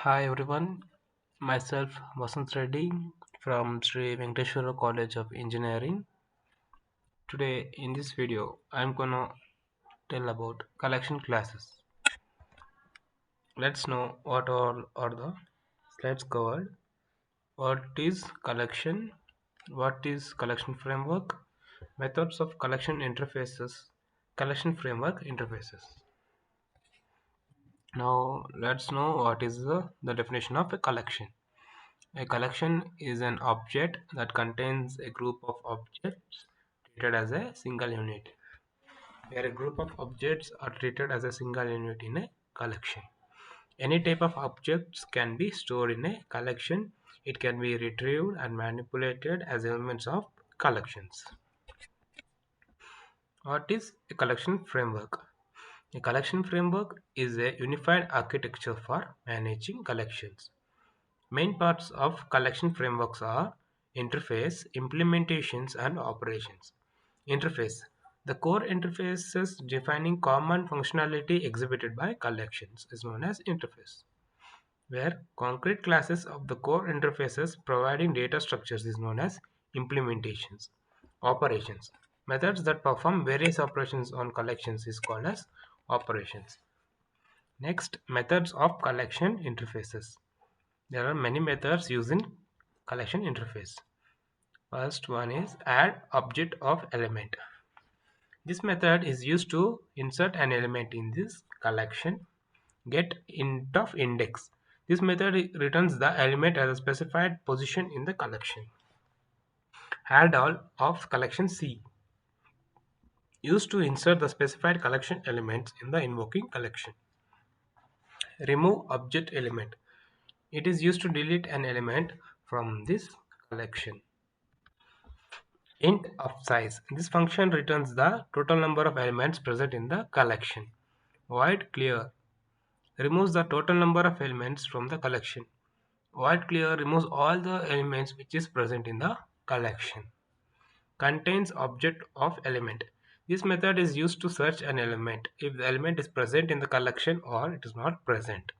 Hi everyone, myself Vasant Reddy from Sri Venkateshwara College of Engineering. Today in this video I'm gonna tell about collection classes. Let's know what all are the slides covered. What is collection? What is collection framework? Methods of collection interfaces. Collection framework interfaces. Now let's know what is the definition of a collection. A collection is an object that contains a group of objects treated as a single unit, where a group of objects are treated as a single unit in a collection. Any type of objects can be stored in a collection. It can be retrieved and manipulated as elements of collections. What is a collection framework? A collection framework is a unified architecture for managing collections. Main parts of collection frameworks are interface, implementations, and operations. Interface. The core interfaces defining common functionality exhibited by collections is known as interface. Where concrete classes of the core interfaces providing data structures is known as implementations. Operations. Methods that perform various operations on collections is called as operations. Next, methods of collection interfaces. There are many methods used in collection interface. First one is add object of element. This method is used to insert an element in this collection. Get int of index. This method returns the element as a specified position in the collection. Add all of collection C. Used to insert the specified collection elements in the invoking collection. Remove object element. It is used to delete an element from this collection. Int of size. This function returns the total number of elements present in the collection. Void clear removes the total number of elements from the collection. Void clear removes all the elements which is present in the collection. Contains object of element. This method is used to search an element if the element is present in the collection or it is not present.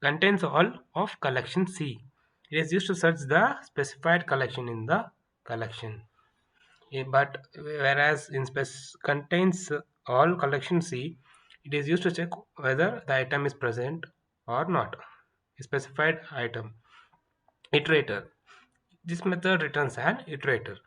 Contains all of collection C. It is used to search the specified collection in the collection. But whereas in contains all collection C, it is used to check whether the item is present or not. A specified item. Iterator. This method returns an iterator.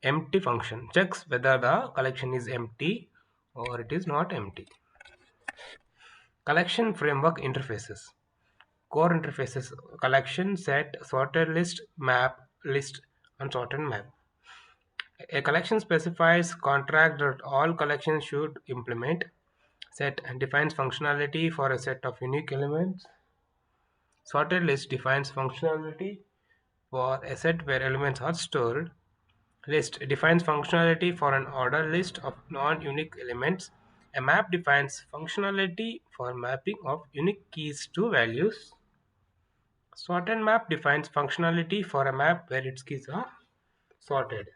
Empty function checks whether the collection is empty or it is not empty. Collection framework interfaces. Core interfaces: collection, set, sorted list, map, list, and sorted map. A collection specifies contract that all collections should implement. Set and defines functionality for a set of unique elements. Sorted list defines functionality for a set where elements are stored. List defines functionality for an ordered list of non-unique elements. A map defines functionality for mapping of unique keys to values. Sorted map defines functionality for a map where its keys are sorted.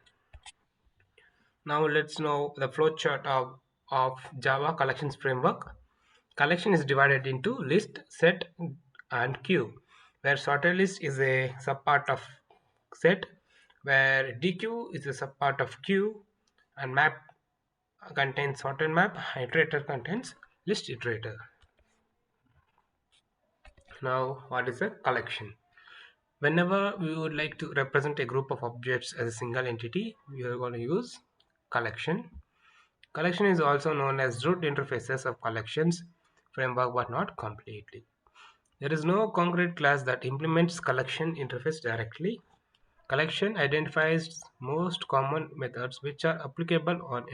Now let's know the flowchart of Java collections framework. Collection is divided into list, set, and queue, where sorted list is a subpart of set, where DQ is a subpart of queue, and map contains sorted map, iterator contains list iterator. Now, what is a collection? Whenever we would like to represent a group of objects as a single entity, we are going to use collection. Collection is also known as root interfaces of collections framework, but not completely. There is no concrete class that implements collection interface directly. Collection identifies most common methods which are applicable on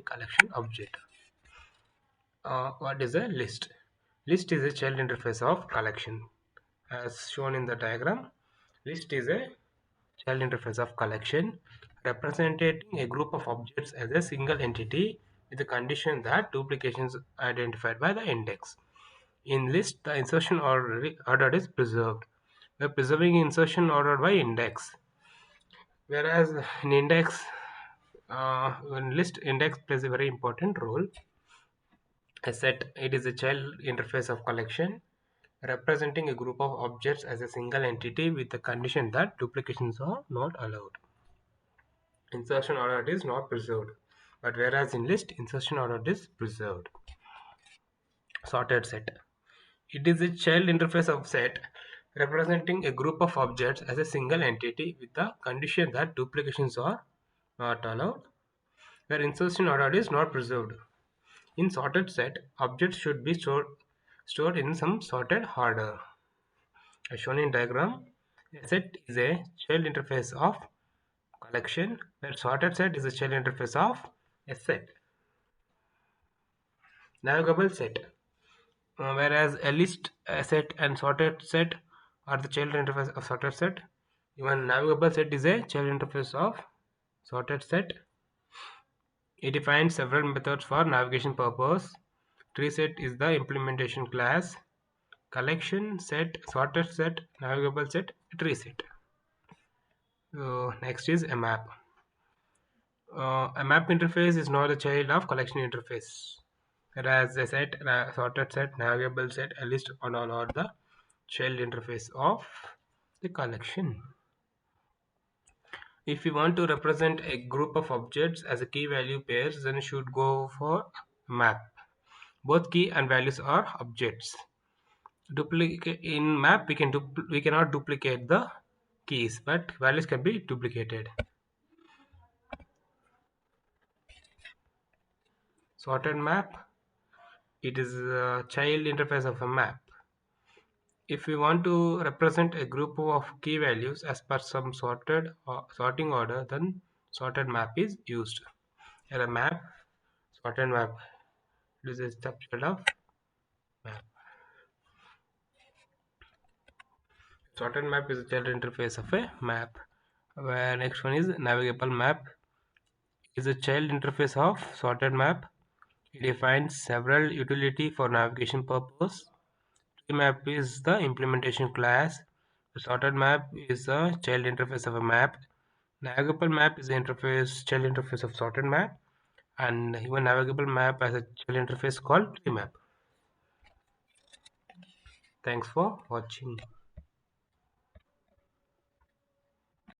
any collection object. What is a list? List is a child interface of collection. As shown in the diagram, list is a child interface of collection representing a group of objects as a single entity with the condition that duplications identified by the index. In list, the insertion order is preserved. We are preserving insertion ordered by index. Whereas in index, when list index plays a very important role. A set, it is a child interface of collection representing a group of objects as a single entity with the condition that duplications are not allowed. Insertion order is not preserved, but whereas in list, insertion order is preserved. Sorted set. It is a child interface of set representing a group of objects as a single entity with the condition that duplications are not allowed, where insertion order is not preserved. In sorted set, objects should be stored in some sorted order. As shown in diagram, a set is a child interface of collection, where sorted set is a child interface of a set. Navigable set. Whereas a list, a set, and sorted set are the child interface of sorted set. Even navigable set is a child interface of sorted set. It defines several methods for navigation purpose. Tree set is the implementation class. Collection set, sorted set, navigable set, tree set. Next is a map. A map interface is not a child of collection interface. Whereas a set, sorted set, navigable set, a list, and all are the child interface of the collection. If you want to represent a group of objects as a key value pairs, then you should go for map. Both key and values are objects. In map, we cannot duplicate the keys, but values can be duplicated. Sorted map. It is a child interface of a map. If we want to represent a group of key values as per some sorting order, then sorted map is used. Here a map, sorted map. This is the child of map. Sorted map is a child interface of a map. Where next one is navigable map. Is a child interface of sorted map. It defines several utility for navigation purpose. Tree map is the implementation class. The sorted map is a child interface of a map. Navigable map is the child interface of sorted map, and even navigable map has a child interface called tree map. Thanks for watching.